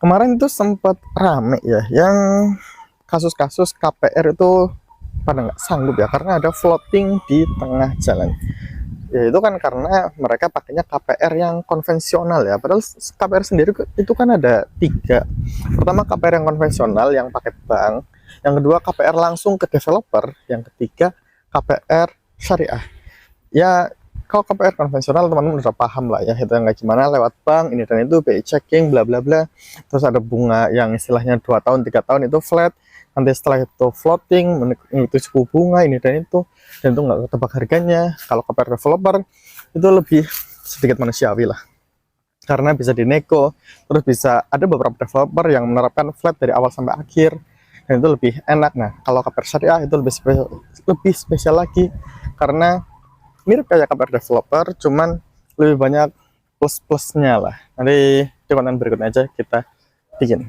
Kemarin itu sempat rame ya, yang kasus-kasus KPR itu pada nggak sanggup ya, karena ada floating di tengah jalan. Ya itu kan karena mereka pakainya KPR yang konvensional ya, padahal KPR sendiri itu kan ada tiga. Pertama KPR yang konvensional yang pakai bank, yang kedua KPR langsung ke developer, yang ketiga KPR syariah. Ya kalau KPR konvensional teman-teman udah paham lah ya, itu nggak gimana lewat bank ini dan itu, BI checking bla bla bla. Terus ada bunga yang istilahnya 2 tahun 3 tahun itu flat, nanti setelah itu floating mengikuti suku bunga ini dan itu nggak ketebak harganya. Kalau KPR developer itu lebih sedikit manusiawi lah, karena bisa dinego, terus bisa ada beberapa developer yang menerapkan flat dari awal sampai akhir, dan itu lebih enak. Nah kalau KPR syariah itu lebih spesial lagi, karena mirip kayak KPR developer, cuman lebih banyak plus-plusnya lah. Nanti di konten berikutnya aja kita bikin.